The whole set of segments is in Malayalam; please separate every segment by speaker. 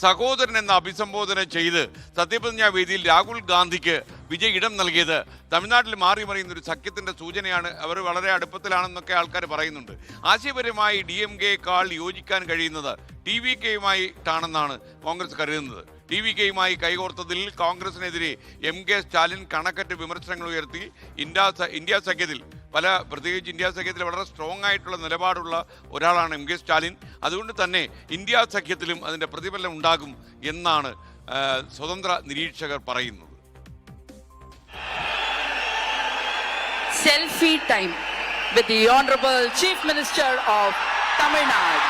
Speaker 1: സഹോദരൻ എന്ന അഭിസംബോധന ചെയ്ത് സത്യപ്രതിജ്ഞാ വേദിയിൽ രാഹുൽ ഗാന്ധിക്ക് വിജയ് ഇടം നൽകിയത് തമിഴ്നാട്ടിൽ മാറി മറിയുന്ന ഒരു സഖ്യത്തിന്റെ സൂചനയാണ്. അവർ വളരെ അടുപ്പത്തിലാണെന്നൊക്കെ ആൾക്കാർ പറയുന്നുണ്ട്. ആശയപരമായി DMK-യേക്കാൾ യോജിക്കാൻ കഴിയുന്നത് TVK-യുമായിട്ടാണെന്നാണ് കോൺഗ്രസ് കരുതുന്നത്. TVK-യുമായി കൈകോർത്തതിൽ കോൺഗ്രസിനെതിരെ MK സ്റ്റാലിൻ കണക്കറ്റ് വിമർശനങ്ങൾ ഉയർത്തി. ഇന്ത്യ സഖ്യത്തിൽ പ്രത്യേകിച്ച് ഇന്ത്യ സഖ്യത്തിൽ വളരെ സ്ട്രോങ് ആയിട്ടുള്ള നിലപാടുള്ള ഒരാളാണ് MK സ്റ്റാലിൻ. അതുകൊണ്ട് തന്നെ ഇന്ത്യ സഖ്യത്തിലും അതിൻ്റെ പ്രതിഫലനം ഉണ്ടാകും എന്നാണ് സ്വതന്ത്ര നിരീക്ഷകർ പറയുന്നത്.
Speaker 2: Selfie time with the Honorable Chief Minister of Tamil Nadu.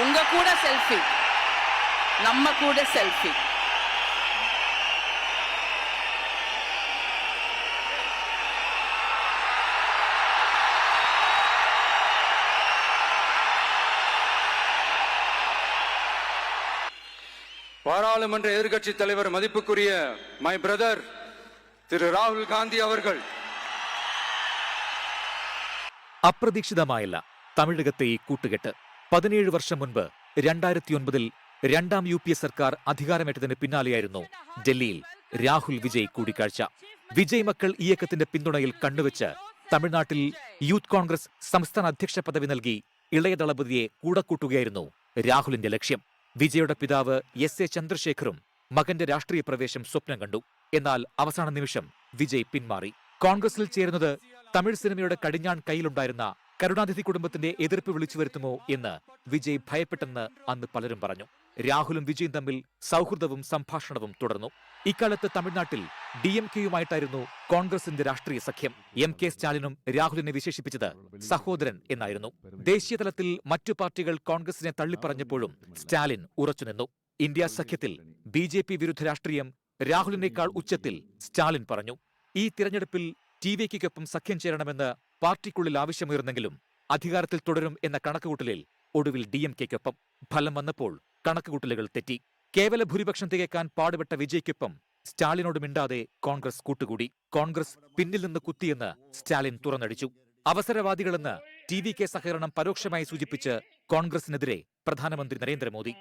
Speaker 2: Unga kuda selfie, namma kuda selfie.
Speaker 3: பாராளுமன்ற எதிர்க்கட்சி தலைவர் மதிப்புக்குரிய மை பிரதர் திரு ராகுல் ഗാന്ധി அவர்கள்.
Speaker 4: അപ്രതീക്ഷിതമായല്ല തമിഴകത്തെ ഈ കൂട്ടുകെട്ട്. 17 വർഷം മുൻപ് 2009-ൽ രണ്ടാം UPA സർക്കാർ അധികാരമേറ്റതിന് പിന്നാലെയായിരുന്നു ഡൽഹിയിൽ രാഹുൽ വിജയ് കൂടിക്കാഴ്ച. വിജയ് മക്കൾ ഇയക്കത്തിന്റെ പിന്തുണയിൽ കണ്ണുവെച്ച് തമിഴ്നാട്ടിൽ യൂത്ത് കോൺഗ്രസ് സംസ്ഥാന അധ്യക്ഷ പദവി നൽകി ഇളയ ദളപതിയെ കൂടെ കൂട്ടുകയായിരുന്നു രാഹുലിന്റെ ലക്ഷ്യം. വിജയുടെ പിതാവ് SA ചന്ദ്രശേഖറും മകന്റെ രാഷ്ട്രീയ പ്രവേശം സ്വപ്നം കണ്ടു. എന്നാൽ അവസാന നിമിഷം വിജയ് പിന്മാറി. കോൺഗ്രസിൽ ചേരുന്നത് തമിഴ് സിനിമയുടെ കടിഞ്ഞാൺ കയ്യിലുണ്ടായിരുന്ന കരുണാനിധി കുടുംബത്തിന്റെ എതിർപ്പ് വിളിച്ചു വരുത്തുമോ എന്ന് വിജയ് ഭയപ്പെട്ടെന്ന് അന്ന് പലരും പറഞ്ഞു. രാഹുലും വിജയും തമ്മിൽ സൗഹൃദവും സംഭാഷണവും തുടർന്നു. ഇക്കാലത്ത് തമിഴ്നാട്ടിൽ DMK-യുമായിട്ടായിരുന്നു കോൺഗ്രസിന്റെ രാഷ്ട്രീയ സഖ്യം. MK സ്റ്റാലിനും രാഹുലിനെ വിശേഷിപ്പിച്ചത് സഹോദരൻ എന്നായിരുന്നു. ദേശീയതലത്തിൽ മറ്റു പാർട്ടികൾ കോൺഗ്രസിനെ തള്ളിപ്പറഞ്ഞപ്പോഴും സ്റ്റാലിൻ ഉറച്ചുനിന്നു. ഇന്ത്യ സഖ്യത്തിൽ BJP വിരുദ്ധ രാഷ്ട്രീയം രാഹുലിനേക്കാൾ ഉച്ചത്തിൽ സ്റ്റാലിൻ പറഞ്ഞു. ഈ തിരഞ്ഞെടുപ്പിൽ TVK-ക്കൊപ്പം സഖ്യം ചേരണമെന്ന് പാർട്ടിക്കുള്ളിൽ ആവശ്യമുയർന്നെങ്കിലും അധികാരത്തിൽ തുടരും എന്ന കണക്കുകൂട്ടലിൽ ഒടുവിൽ DMK-ക്കൊപ്പം. ഫലം വന്നപ്പോൾ കണക്കുകൂട്ടലുകൾ തെറ്റി. കേവല ഭൂരിപക്ഷം തികയ്ക്കാൻ പാടുപെട്ട വിജയ്ക്കൊപ്പം സ്റ്റാലിനോട് മിണ്ടാതെ കോൺഗ്രസ് കൂട്ടുകൂടി. കോൺഗ്രസ് പിന്നിൽ നിന്ന് കുത്തിയെന്ന് സ്റ്റാലിൻ തുറന്നടിച്ചു. അവസരവാദികളെന്ന് TVK സഹകരണം പരോക്ഷമായി സൂചിപ്പിച്ച് കോൺഗ്രസിനെതിരെ പ്രധാനമന്ത്രി നരേന്ദ്രമോദി.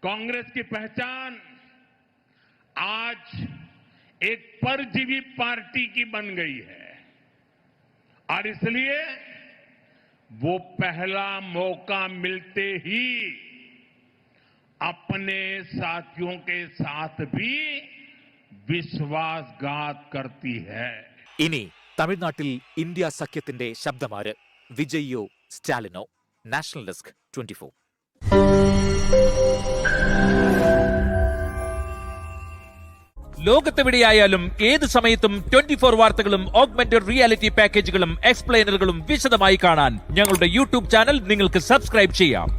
Speaker 5: കോൺഗ്രസ് की पहचान आज एक परजीवी पार्टी की बन गई है और इसलिए वो पहला मौका मिलते ही अपने साथियों के साथ भी विश्वासघात करती है.
Speaker 4: ഇനി തമിഴ്നാട്ടിൽ ഇന്ത്യ സഖ്യത്തിന്റെ ശബ്ദമാര്? വിജയ്യോ സ്റ്റാലിനോ? National desk 24.
Speaker 6: ലോകത്തെവിടെയായാലും ഏത് സമയത്തും 24 വാർത്തകളും ഓഗ്മെന്റഡ് റിയാലിറ്റി പാക്കേജുകളും എക്സ്പ്ലെയിനറുകളും വിശദമായി കാണാൻ ഞങ്ങളുടെ YouTube ചാനൽ നിങ്ങൾക്ക് സബ്സ്ക്രൈബ് ചെയ്യാം.